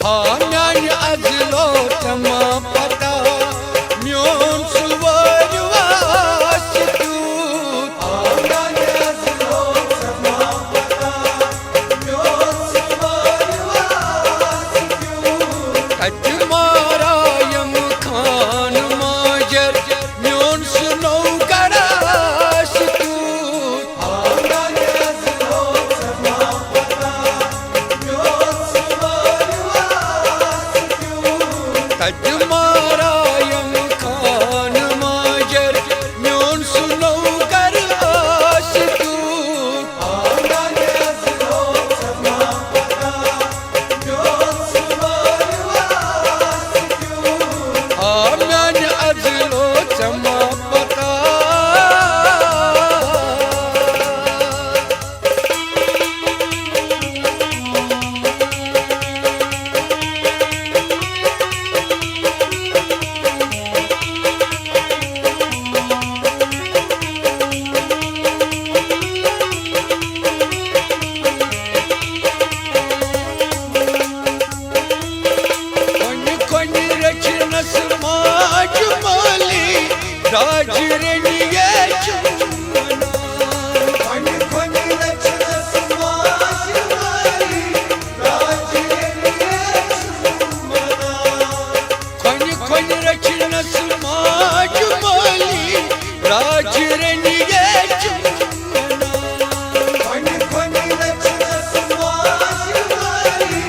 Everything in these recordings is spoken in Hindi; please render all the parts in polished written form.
हाँ म्यान अजलो तमा पता म्योन सुवर वास्तु। हाँ म्यान अजलो तमा पता म्योन सुवर वास्तु। कच मारा यम खान माजर म्योन सुनो गड़ास्तु। हाँ म्यान अजलो तमा पता म्योन सुवर तज मारा यम खान माजर म्योन सुनो कर आशिकू। आंगन अजलो तमा पता म्योन सुवर वास्तु। आंगन अजलो तमा पता। राजरनिये चुमना खन खन रचना समाज वाली। राजरनिये चुमना खन खन रचना समाज वाली। राजरनिये चुमना खन खन रचना समाज वाली।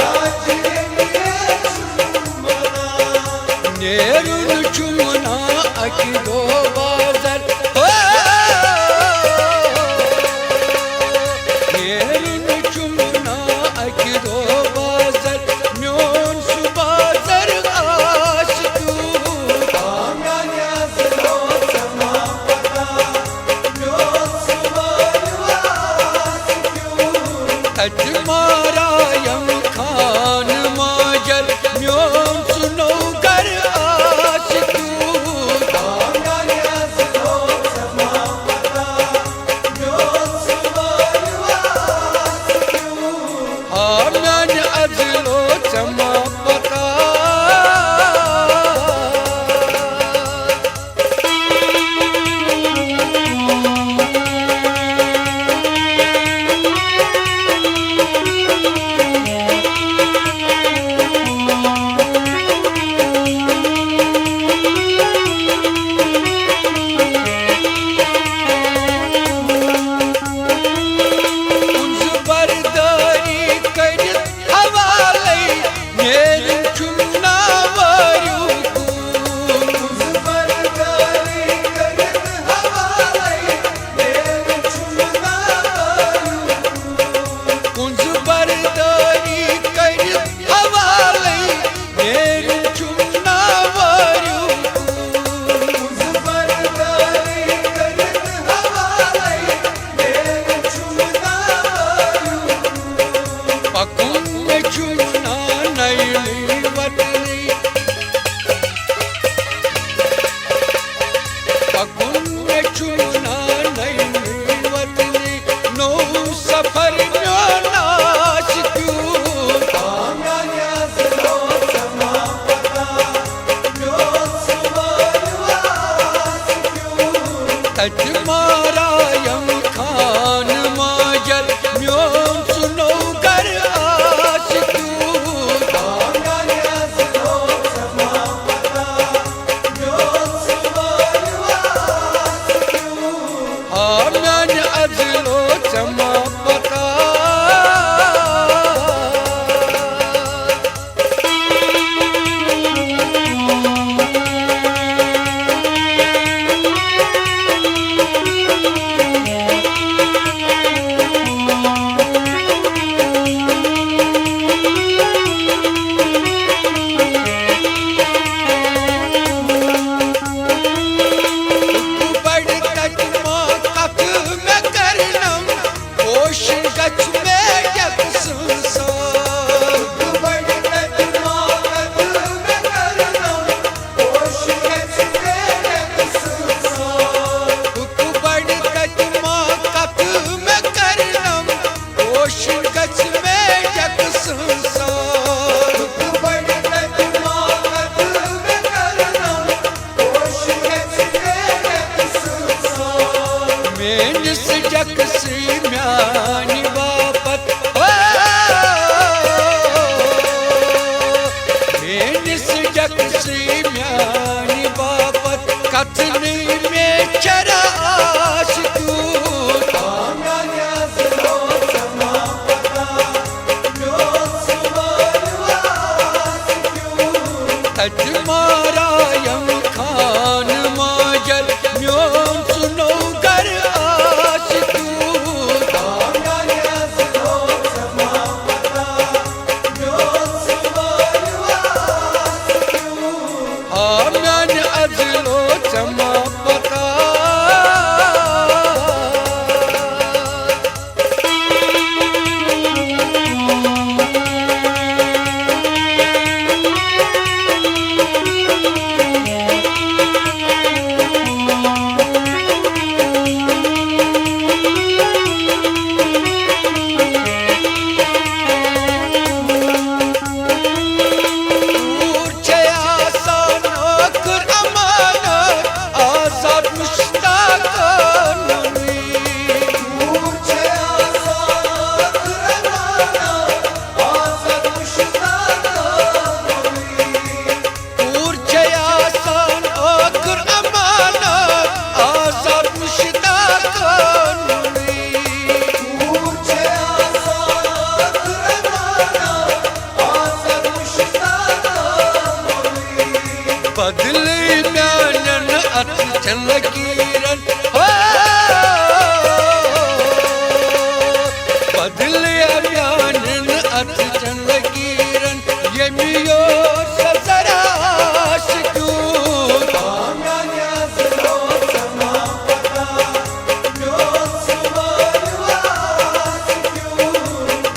राजरनिये चुमना नेरुन चुमना अकिदो बाजर हो। नेरुन चुमना अकिदो बाजर म्योन सुबाजर आशिकू। आंगन अजलो तमा पता म्योन सुवर वास्तु। तज मारा यम खान माजर म्योन सुनो कर आशिकू। आंगन अजलो तमा पता म्योन सुवर वास्तु। आंगन अजलो तमा पता।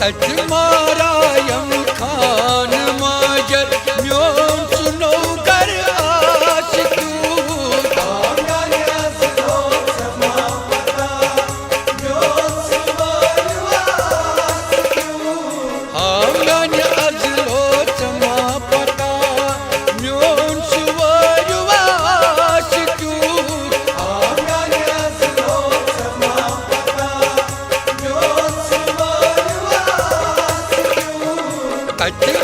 मारायम खान माजर म्योन सुनो कर आश तू आंगन अजलो चमा पता म्योन सुवास तू कट